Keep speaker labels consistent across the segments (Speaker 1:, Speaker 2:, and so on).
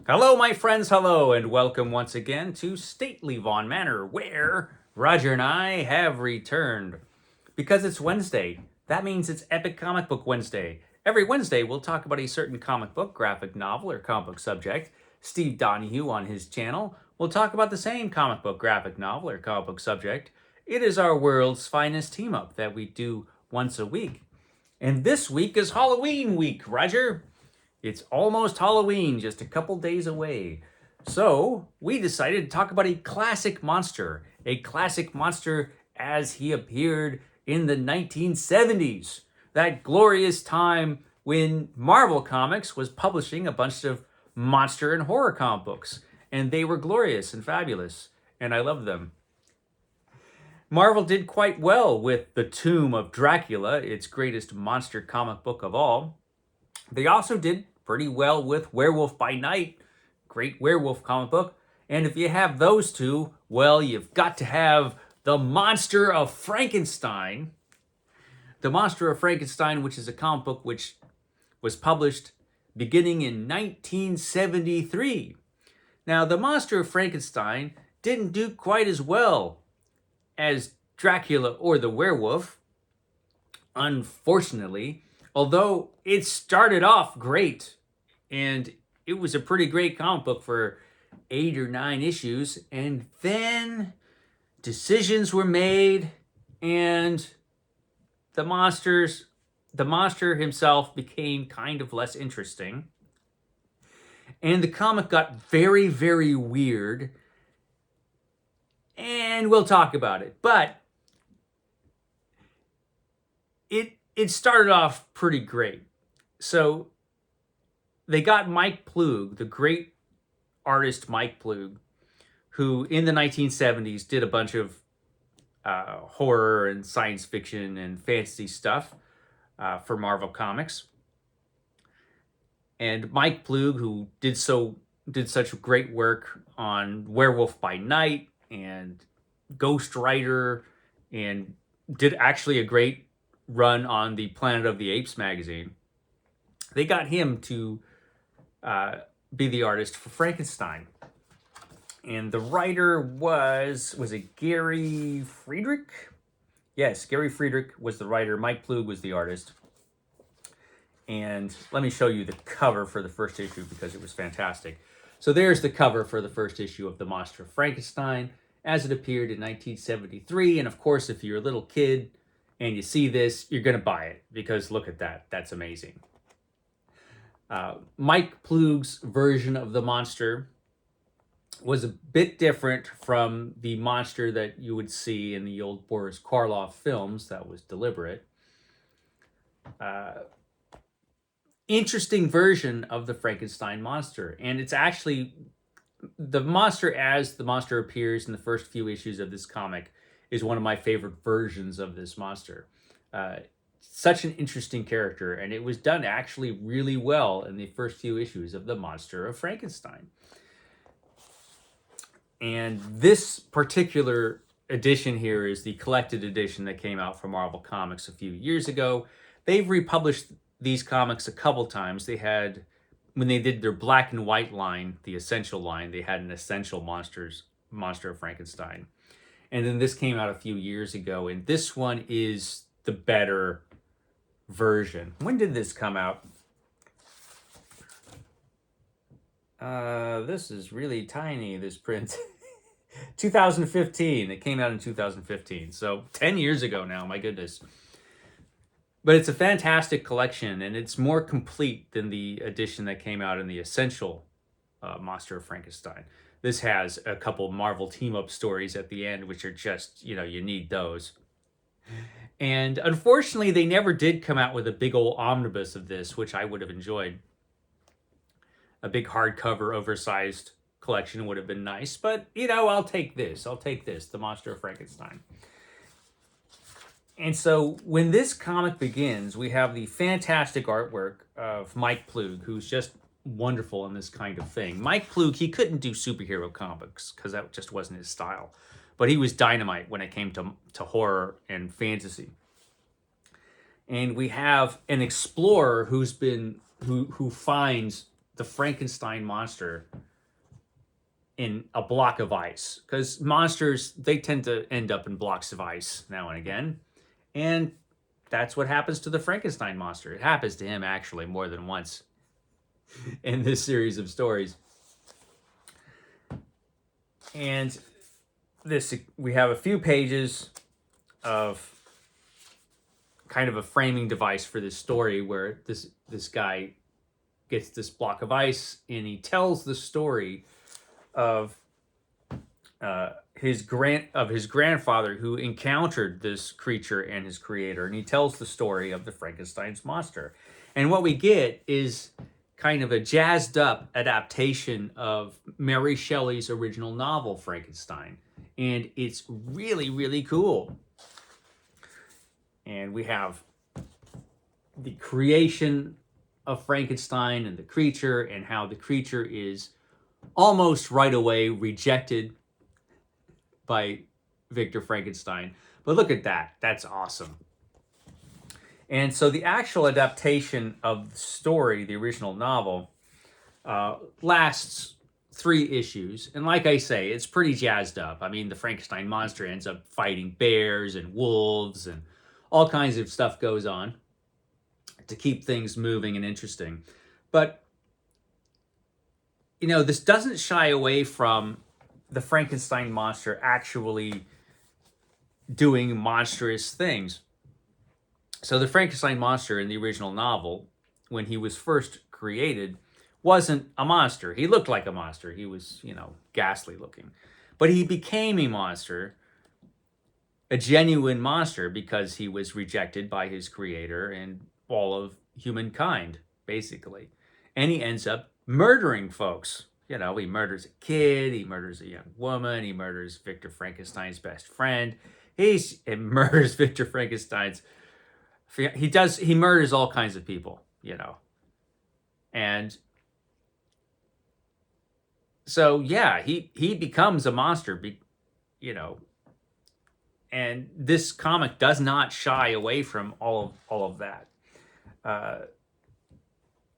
Speaker 1: Hello, my friends, hello, and welcome once again to Stately Vaughan Manor, where Roger and I have returned. Because it's Wednesday, that means it's Epic Comic Book Wednesday. Every Wednesday, we'll talk about a certain comic book, graphic novel, or comic book subject. Steve Donoghue on his channel will talk about the same comic book, graphic novel, or comic book subject. It is our world's finest team up that we do once a week. And this week is Halloween week, Roger. It's almost Halloween, just a couple days away. So, we decided to talk about a classic monster as he appeared in the 1970s. That glorious time when Marvel Comics was publishing a bunch of monster and horror comic books. And they were glorious and fabulous, and I loved them. Marvel did quite well with The Tomb of Dracula, its greatest monster comic book of all. They also did pretty well with Werewolf by Night, great werewolf comic book. And if you have those two, well, you've got to have The Monster of Frankenstein. The Monster of Frankenstein, which is a comic book which was published beginning in 1973. Now, The Monster of Frankenstein didn't do quite as well as Dracula or the Werewolf, unfortunately. Although it started off great, and it was a pretty great comic book for 8 or 9 issues, and then decisions were made, and the monster himself became kind of less interesting, and the comic got very, very weird, and we'll talk about it. But it started off pretty great. So they got Mike Ploog, the great artist Mike Ploog, who in the 1970s did a bunch of horror and science fiction and fantasy stuff for Marvel Comics. And Mike Ploog, who did such great work on Werewolf by Night and Ghost Rider, and did actually a great run on the Planet of the Apes magazine. They got him to be the artist for Frankenstein. And the writer was it Gary Friedrich? Yes, Gary Friedrich was the writer. Mike Ploog was the artist. And let me show you the cover for the first issue because it was fantastic. So there's the cover for the first issue of The Monster of Frankenstein as it appeared in 1973. And of course, if you're a little kid and you see this, you're going to buy it because look at that. That's amazing. Mike Ploog's version of the monster was a bit different from the monster that you would see in the old Boris Karloff films. That was deliberate. Interesting version of the Frankenstein monster. And it's actually the monster as the monster appears in the first few issues of this comic is one of my favorite versions of this monster. Such an interesting character, and it was done actually really well in the first few issues of The Monster of Frankenstein. And this particular edition here is the collected edition that came out from Marvel Comics a few years ago. They've republished these comics a couple times. They had, when they did their black and white line, the Essential line, they had an Essential Monster of Frankenstein. And then this came out a few years ago, and this one is the better version. When did this come out? This is really tiny, this print. 2015. It came out in 2015. So 10 years ago now, my goodness. But it's a fantastic collection, and it's more complete than the edition that came out in the Essential Monster of Frankenstein. This has a couple Marvel team-up stories at the end, which are just, you need those. And unfortunately, they never did come out with a big old omnibus of this, which I would have enjoyed. A big hardcover, oversized collection would have been nice. But, I'll take this. The Monster of Frankenstein. And so when this comic begins, we have the fantastic artwork of Mike Ploog, who's just wonderful in this kind of thing. Mike Ploog, he couldn't do superhero comics because that just wasn't his style. But he was dynamite when it came to horror and fantasy. And we have an explorer who finds the Frankenstein monster in a block of ice, because monsters, they tend to end up in blocks of ice now and again, and that's what happens to the Frankenstein monster. It happens to him actually more than once in this series of stories. And this, we have a few pages of kind of a framing device for this story, where this guy gets this block of ice and he tells the story of his grandfather who encountered this creature and his creator, and he tells the story of the Frankenstein's monster. And what we get is kind of a jazzed up adaptation of Mary Shelley's original novel Frankenstein, and it's really, really cool. And we have the creation of Frankenstein and the creature, and how the creature is almost right away rejected by Victor Frankenstein. But look at that. That's awesome. And so the actual adaptation of the story, the original novel, lasts 3 issues. And like I say, it's pretty jazzed up. I mean, the Frankenstein monster ends up fighting bears and wolves, and all kinds of stuff goes on to keep things moving and interesting. But, you know, this doesn't shy away from the Frankenstein monster actually doing monstrous things. So the Frankenstein monster in the original novel, when he was first created, wasn't a monster. He looked like a monster. He was, you know, ghastly looking. But he became a monster, a genuine monster, because he was rejected by his creator and all of humankind, basically. And he ends up murdering folks. You know, he murders a kid, he murders a young woman, he murders Victor Frankenstein's best friend. He murders Victor Frankenstein's... He murders all kinds of people, you know. And so, yeah, he becomes a monster, you know. And this comic does not shy away from all of that.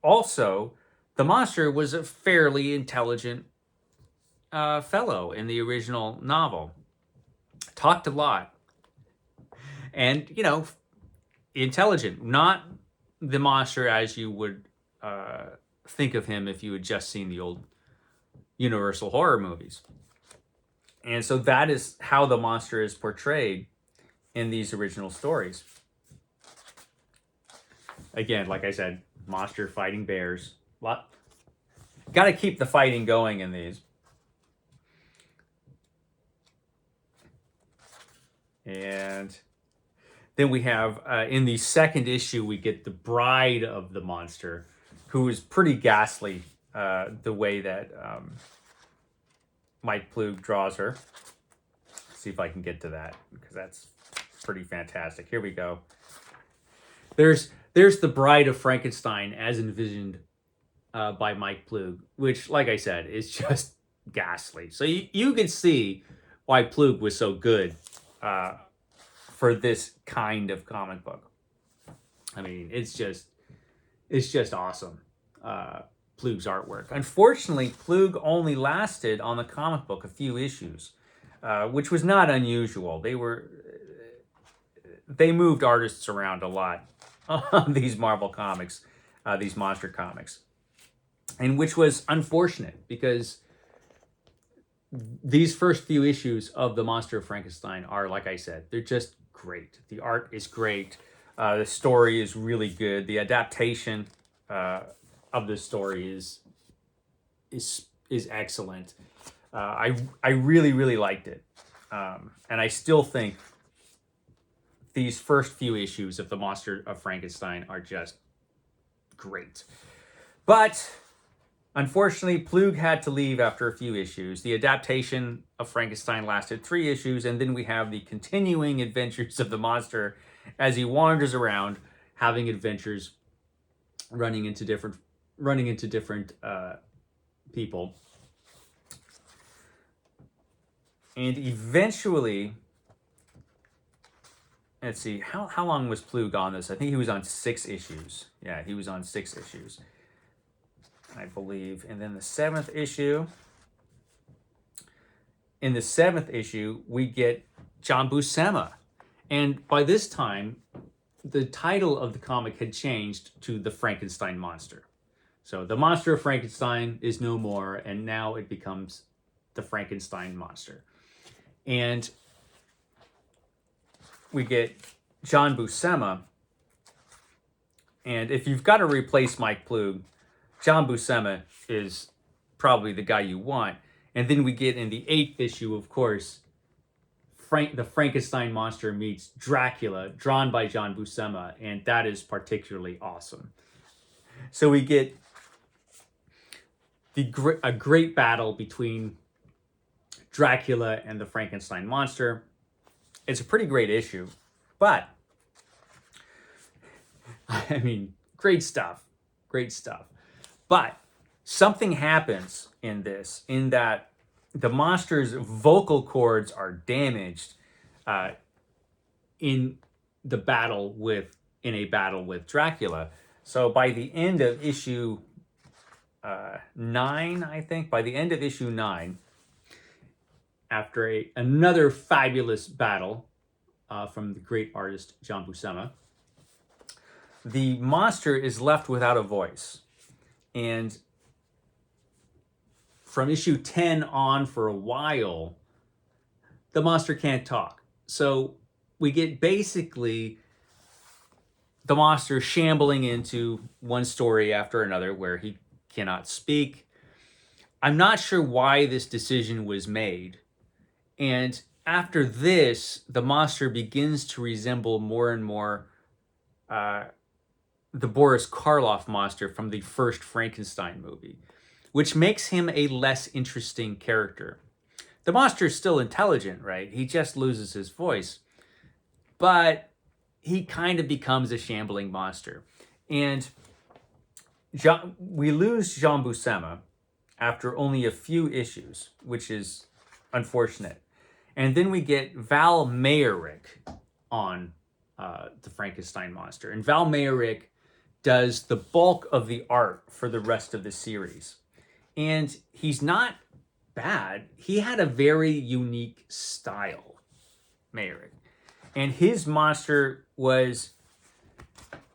Speaker 1: Also, the monster was a fairly intelligent fellow in the original novel. Talked a lot. And, you know, intelligent. Not the monster as you would think of him if you had just seen the old Universal horror movies. And so that is how the monster is portrayed in these original stories. Again, like I said, monster fighting bears. Got to keep the fighting going in these. And then we have, in the second issue, we get the bride of the monster, who is pretty ghastly, the way that Mike Ploog draws her. Let's see if I can get to that, because that's pretty fantastic. Here we go. There's the bride of Frankenstein as envisioned by Mike Ploog, which, like I said, is just ghastly. So you can see why Ploog was so good for this kind of comic book. I mean, it's just awesome. Ploog's artwork. Unfortunately, Ploog only lasted on the comic book a few issues, which was not unusual. They moved artists around a lot on these Marvel comics, these monster comics, and which was unfortunate, because these first few issues of the Monster of Frankenstein are, like I said, they're just great. The art is great. The story is really good. The adaptation of the story is excellent. I really, really liked it. And I still think these first few issues of the Monster of Frankenstein are just great. But unfortunately, Ploog had to leave after a few issues. The adaptation of Frankenstein lasted 3 issues, and then we have the continuing adventures of the monster as he wanders around, having adventures, running into different people. And eventually, let's see, how long was Ploog on this? I think he was on 6 issues. Yeah, he was on 6 issues. I believe. And then the seventh issue. In the seventh issue, we get John Buscema. And by this time, the title of the comic had changed to The Frankenstein Monster. So the monster of Frankenstein is no more, and now it becomes The Frankenstein Monster. And we get John Buscema. And if you've got to replace Mike Ploog, John Buscema is probably the guy you want. And then we get in the eighth issue, of course, the Frankenstein Monster meets Dracula, drawn by John Buscema, and that is particularly awesome. So we get a great battle between Dracula and the Frankenstein Monster. It's a pretty great issue, but I mean, great stuff. But something happens in this, in that the monster's vocal cords are damaged in a battle with Dracula. So by the end of issue 9, I think, by the end of issue 9, after another fabulous battle from the great artist John Buscema, the monster is left without a voice. And from issue 10 on, for a while, the monster can't talk. So we get basically the monster shambling into one story after another where he cannot speak. I'm not sure why this decision was made. And after this, the monster begins to resemble more and more the Boris Karloff monster from the first Frankenstein movie, which makes him a less interesting character. The monster is still intelligent, right? He just loses his voice. But he kind of becomes a shambling monster. And we lose Jean Buscema after only a few issues, which is unfortunate. And then we get Val Mayerick on the Frankenstein Monster. And Val Mayerick does the bulk of the art for the rest of the series. And he's not bad. He had a very unique style, Mayerick. And his monster was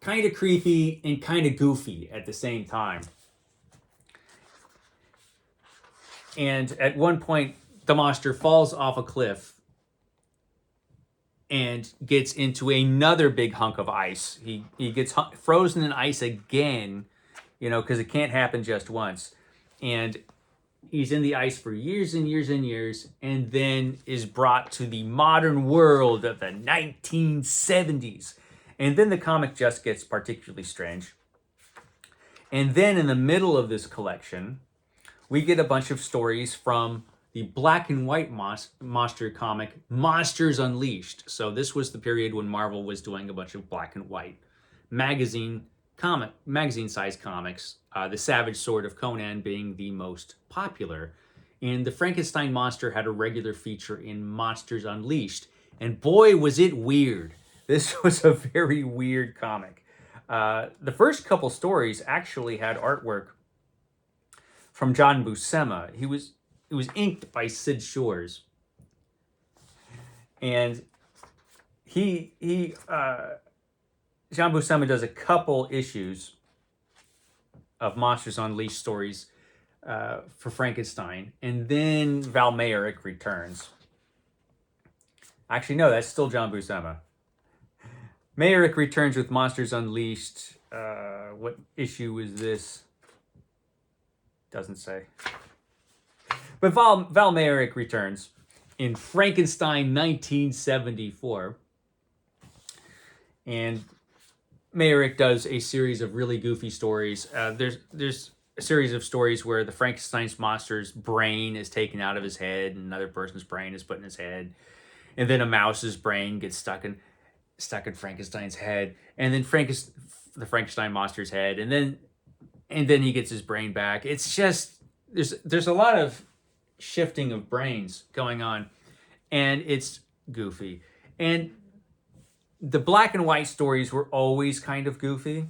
Speaker 1: kind of creepy and kind of goofy at the same time. And at one point, the monster falls off a cliff and gets into another big hunk of ice. He gets frozen in ice again, because it can't happen just once. And he's in the ice for years and years and years, and then is brought to the modern world of the 1970s. And then the comic just gets particularly strange. And then in the middle of this collection, we get a bunch of stories from the black and white monster comic, Monsters Unleashed. So this was the period when Marvel was doing a bunch of black and white magazine-sized comics, the Savage Sword of Conan being the most popular. And the Frankenstein monster had a regular feature in Monsters Unleashed. And boy, was it weird. This was a very weird comic. The first couple stories actually had artwork from John Buscema. It was inked by Sid Shores. And John Buscema does a couple issues of Monsters Unleashed stories for Frankenstein. And then Val Mayerick returns. Actually, no, that's still John Buscema. Mayerick returns with Monsters Unleashed. What issue is this? Doesn't say. But Val Mayerick returns in Frankenstein 1974. And Mayerick does a series of really goofy stories. There's a series of stories where the Frankenstein's monster's brain is taken out of his head and another person's brain is put in his head. And then a mouse's brain gets stuck in Frankenstein's head. And then the Frankenstein monster's head. And then he gets his brain back. It's just, there's a lot of shifting of brains going on. And it's goofy. And the black and white stories were always kind of goofy.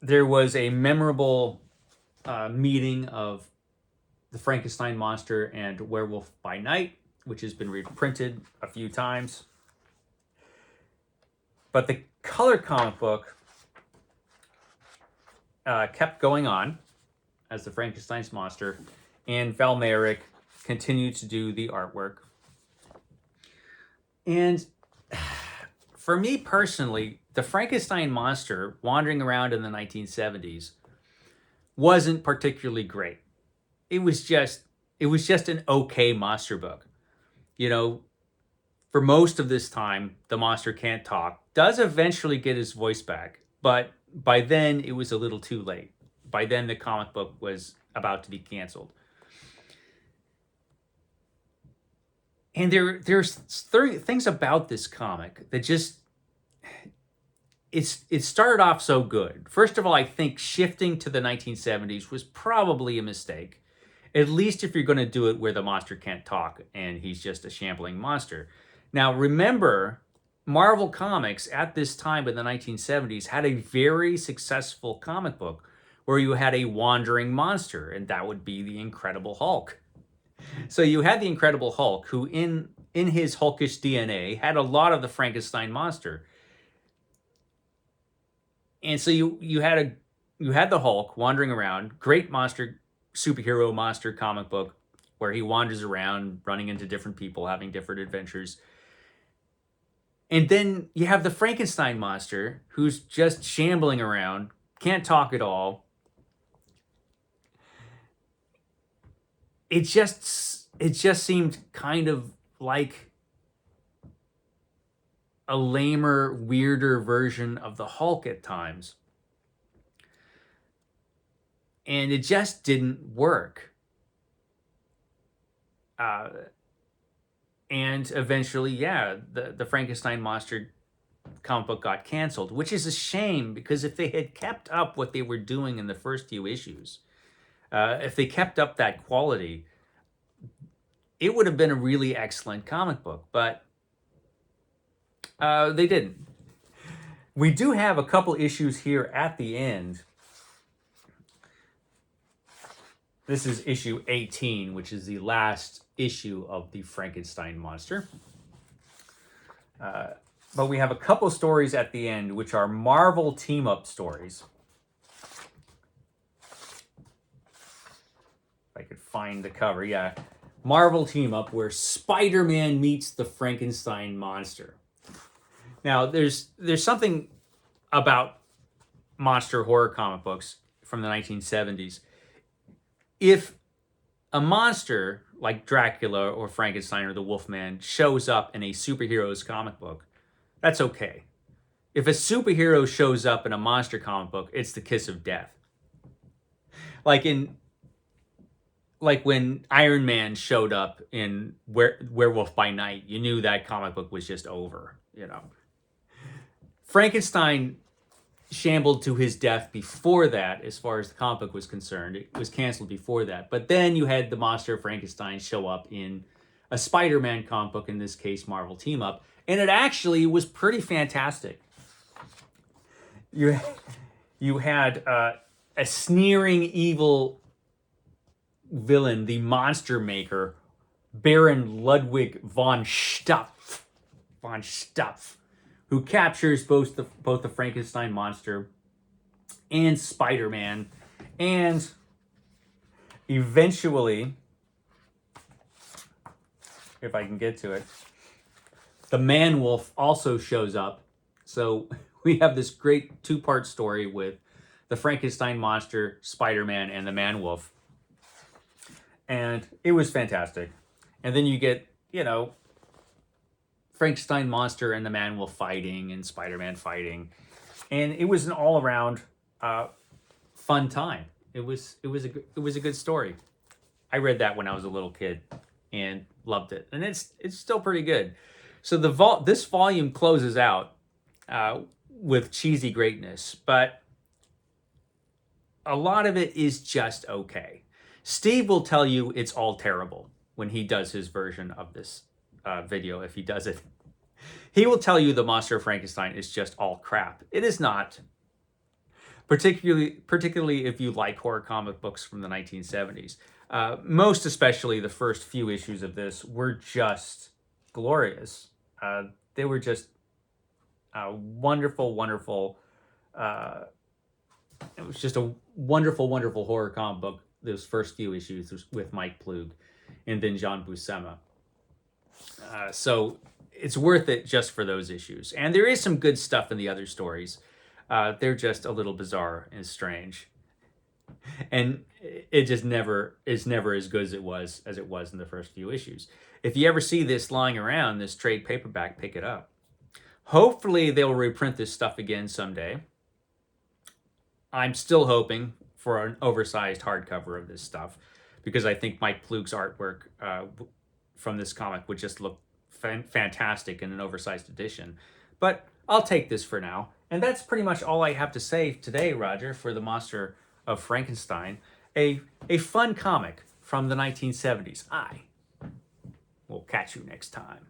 Speaker 1: there was a memorable meeting of the Frankenstein monster and Werewolf by Night, which has been reprinted a few times. But the color comic book kept going on as the Frankenstein's monster, and Val Merrick continued to do the artwork. And for me personally, the Frankenstein monster wandering around in the 1970s wasn't particularly great. It was just an okay monster book. You know, for most of this time, the monster can't talk, does eventually get his voice back, but by then it was a little too late. By then the comic book was about to be canceled. And there's things about this comic that just it started off so good. First of all, I think shifting to the 1970s was probably a mistake. At least if you're going to do it where the monster can't talk and he's just a shambling monster. Now, remember, Marvel Comics at this time in the 1970s had a very successful comic book where you had a wandering monster, and that would be the Incredible Hulk. So you had the Incredible Hulk, who in his Hulkish DNA had a lot of the Frankenstein monster. And so you had the Hulk wandering around, great monster, superhero monster comic book where he wanders around, running into different people, having different adventures. And then you have the Frankenstein monster who's just shambling around, can't talk at all. It just seemed kind of like a lamer, weirder version of the Hulk at times. And it just didn't work. And eventually, the Frankenstein monster comic book got canceled, which is a shame because if they had kept up what they were doing in the first few issues, if they kept up that quality, it would have been a really excellent comic book, but they didn't. We do have a couple issues here at the end. This is issue 18, which is the last issue of the Frankenstein monster. But we have a couple stories at the end, which are Marvel team-up stories. If I could find the cover, yeah. Marvel team-up where Spider-Man meets the Frankenstein monster. Now, there's something about monster horror comic books from the 1970s. If a monster like Dracula or Frankenstein or the Wolfman shows up in a superhero's comic book, that's okay. If a superhero shows up in a monster comic book, it's the kiss of death. Like when Iron Man showed up in Werewolf by Night, you knew that comic book was just over, you know. Frankenstein shambled to his death before that, as far as the comic book was concerned. It was canceled before that. But then you had the monster of Frankenstein show up in a Spider-Man comic book, in this case, Marvel Team Up. And it actually was pretty fantastic. You had a sneering, evil villain, the Monster Maker, Baron Ludwig von Stupf, who captures both the Frankenstein monster and Spider-Man, and eventually, if I can get to it, the Man-Wolf also shows up. So we have this great two-part story with the Frankenstein monster, Spider-Man, and the Man-Wolf. And it was fantastic. And then you get, Frankenstein monster and the Man-Wolf fighting and Spider-Man fighting. And it was an all-around fun time. It was a good story. I read that when I was a little kid and loved it. And it's still pretty good. So this volume closes out with cheesy greatness, but a lot of it is just okay. Steve will tell you it's all terrible when he does his version of this video, if he does it. He will tell you the Monster of Frankenstein is just all crap. It is not. particularly if you like horror comic books from the 1970s. Most especially the first few issues of this were just glorious. They were just wonderful, wonderful. It was just a wonderful, wonderful horror comic book. Those first few issues with Mike Ploog and then John Buscema. So it's worth it just for those issues. And there is some good stuff in the other stories. They're just a little bizarre and strange. And it just never as good as it was in the first few issues. If you ever see this lying around, this trade paperback, pick it up. Hopefully they'll reprint this stuff again someday. I'm still hoping for an oversized hardcover of this stuff because I think Mike Ploog's artwork from this comic would just look fantastic in an oversized edition. But I'll take this for now. And that's pretty much all I have to say today, Roger, for The Monster of Frankenstein. A fun comic from the 1970s. We'll catch you next time.